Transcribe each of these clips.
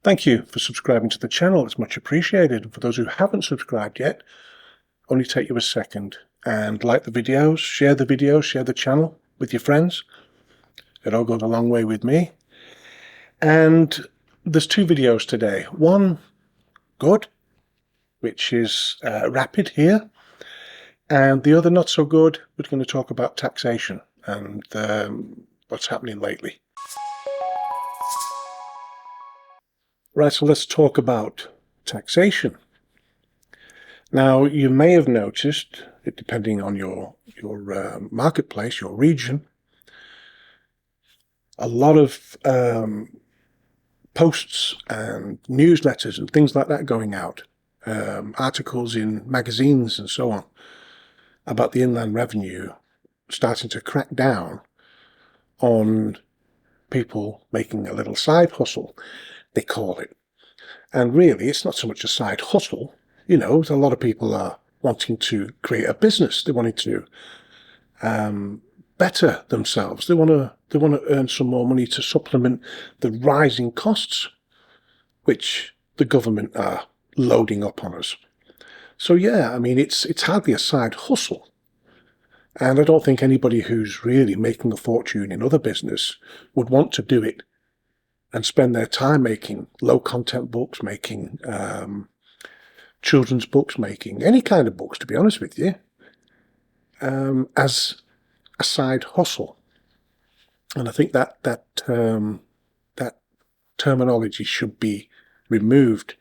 Thank you for subscribing to the channel. It's much appreciated. And for those who haven't subscribed yet, only take you a second and like the videos, share the channel with your friends. It all goes a long way with me. And there's two videos today. One good, which is rapid here, and the other not so good. We're going to talk about taxation and what's happening lately. Right, so let's talk about taxation. Now, you may have noticed, depending on your marketplace, your region, a lot of posts and newsletters and things like that going out, articles in magazines and so on, about the Inland Revenue starting to crack down on people making a little side hustle, they call it. And really, it's not so much a side hustle. You know, a lot of people are wanting to create a business. They wanting to better themselves. They want to earn some more money to supplement the rising costs, which the government are loading up on us. So yeah, I mean, it's hardly a side hustle. And I don't think anybody who's really making a fortune in other business would want to do it and spend their time making low-content books, making children's books, making any kind of books, to be honest with you, as a side hustle. And I think that terminology should be removed,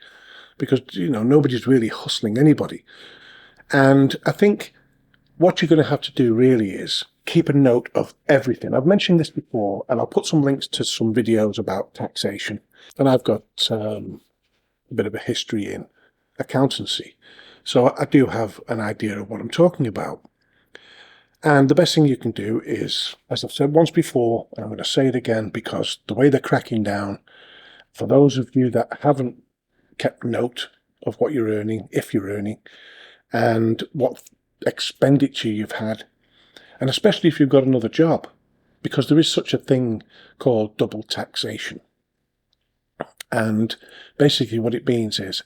because, you know, nobody's really hustling anybody. And I think what you're going to have to do really is keep a note of everything. I've mentioned this before, and I'll put some links to some videos about taxation. And I've got a bit of a history in accountancy, so I do have an idea of what I'm talking about. And the best thing you can do is, as I've said once before, and I'm going to say it again, because the way they're cracking down, for those of you that haven't kept note of what you're earning, if you're earning, and what expenditure you've had, and especially if you've got another job, because there is such a thing called double taxation. And basically what it means is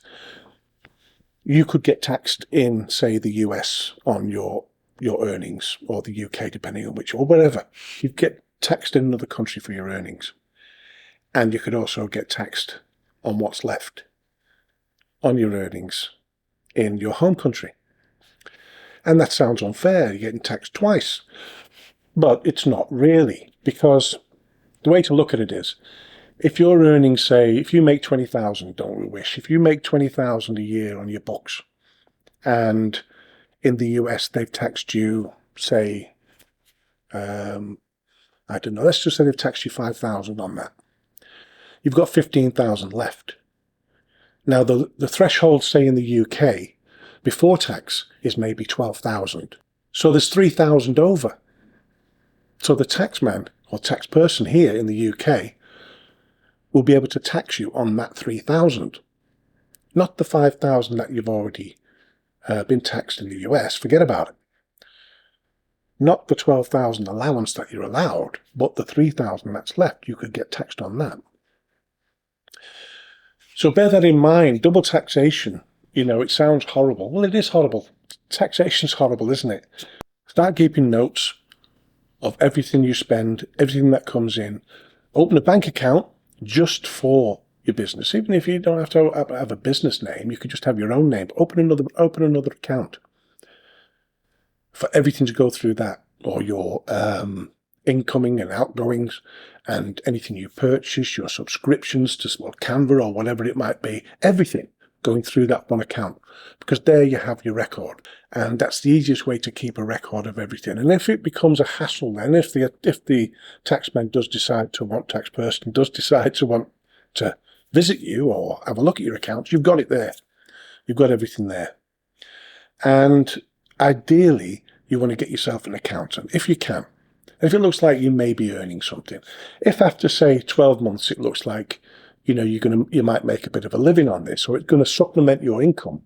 you could get taxed in, say, the US on your earnings, or the UK, depending on which, or wherever. You get taxed in another country for your earnings. And you could also get taxed on what's left on your earnings in your home country. And that sounds unfair, you're getting taxed twice. But it's not really, because the way to look at it is, if you're earning, say, if you make 20,000, don't we wish, if you make 20,000 a year on your books, and in the US they've taxed you, say, I don't know, let's just say they've taxed you 5,000 on that. You've got 15,000 left. Now the threshold, say, in the UK, before tax, is maybe 12,000. So there's 3,000 over. So the taxman or tax person here in the UK will be able to tax you on that 3,000. Not the 5,000 that you've already been taxed in the US, forget about it. Not the 12,000 allowance that you're allowed, but the 3,000 that's left, you could get taxed on that. So bear that in mind. Double taxation, you know, it sounds horrible. Well, it is horrible. Taxation's horrible, isn't it? Start keeping notes of everything you spend, everything that comes in. Open a bank account just for your business. Even if you don't have to have a business name, you could just have your own name. Open another account for everything to go through that, or your incoming and outgoings, and anything you purchase, your subscriptions to Canva or whatever it might be, everything going through that one account, because there you have your record, and that's the easiest way to keep a record of everything. And if it becomes a hassle, then if the taxman does decide to want, tax person does decide to want to visit you or have a look at your accounts, you've got it there. You've got everything there. And ideally, you want to get yourself an accountant if you can. If it looks like you may be earning something, if after, say, 12 months it looks like, you know, you might make a bit of a living on this, or it's going to supplement your income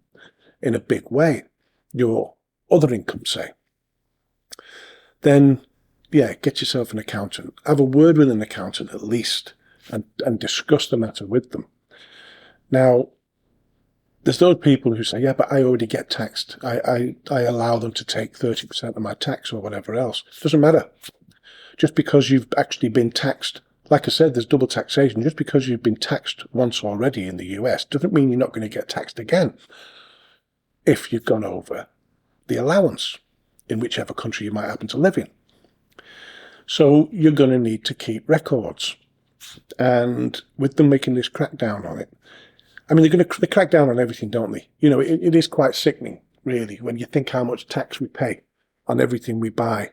in a big way, your other income, say, then yeah, get yourself an accountant. Have a word with an accountant at least, and discuss the matter with them. Now, there's those people who say, yeah, but I already get taxed. I allow them to take 30% of my tax or whatever else. It doesn't matter. Just because you've actually been taxed, like I said, there's double taxation. Just because you've been taxed once already in the US doesn't mean you're not going to get taxed again if you've gone over the allowance in whichever country you might happen to live in. So you're going to need to keep records. And with them making this crackdown on it, I mean, they crack down on everything, don't they? You know, it is quite sickening, really, when you think how much tax we pay on everything we buy,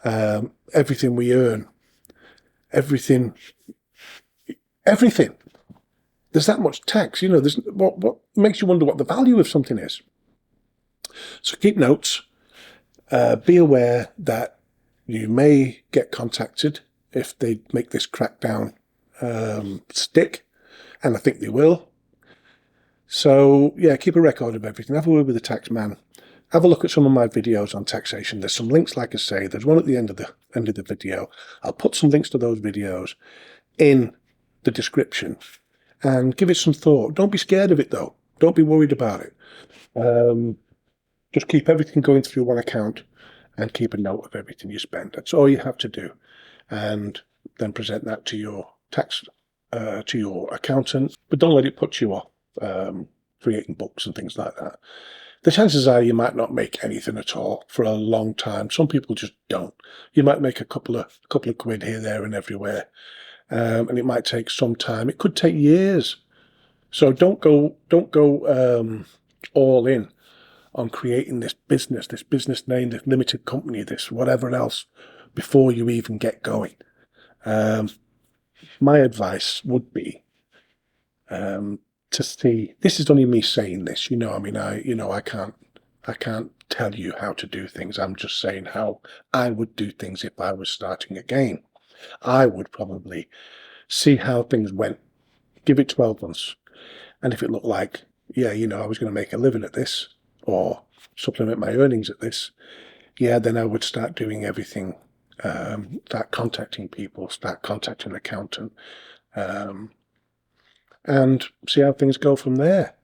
everything we earn, everything. There's that much tax, you know. There's what makes you wonder what the value of something is. So keep notes. Be aware that you may get contacted if they make this crackdown stick. And I think they will. So, yeah, keep a record of everything. Have a word with the tax man. Have a look at some of my videos on taxation. There's some links, like I say. There's one at the end of the video. I'll put some links to those videos in the description and give it some thought. Don't be scared of it, though. Don't be worried about it. Just keep everything going through one account and keep a note of everything you spend. That's all you have to do. And then present that to your to your accountant, but don't let it put you off creating books and things like that. The chances are you might not make anything at all for a long time. Some people just don't. You might make a couple of quid here, there, and everywhere, and it might take some time. It could take years. So don't go all in on creating this business name, this limited company, this whatever else, before you even get going. My advice would be to see. This is only me saying this, you know. I mean, I can't tell you how to do things. I'm just saying how I would do things if I was starting again. I would probably see how things went, give it 12 months, and if it looked like, yeah, you know, I was going to make a living at this or supplement my earnings at this, yeah, then I would start doing everything. Start contacting people, start contacting an accountant, and see how things go from there.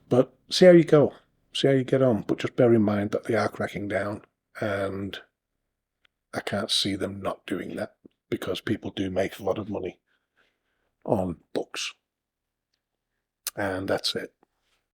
But see how you go, see how you get on. But just bear in mind that they are cracking down, and I can't see them not doing that because people do make a lot of money on books. And that's it.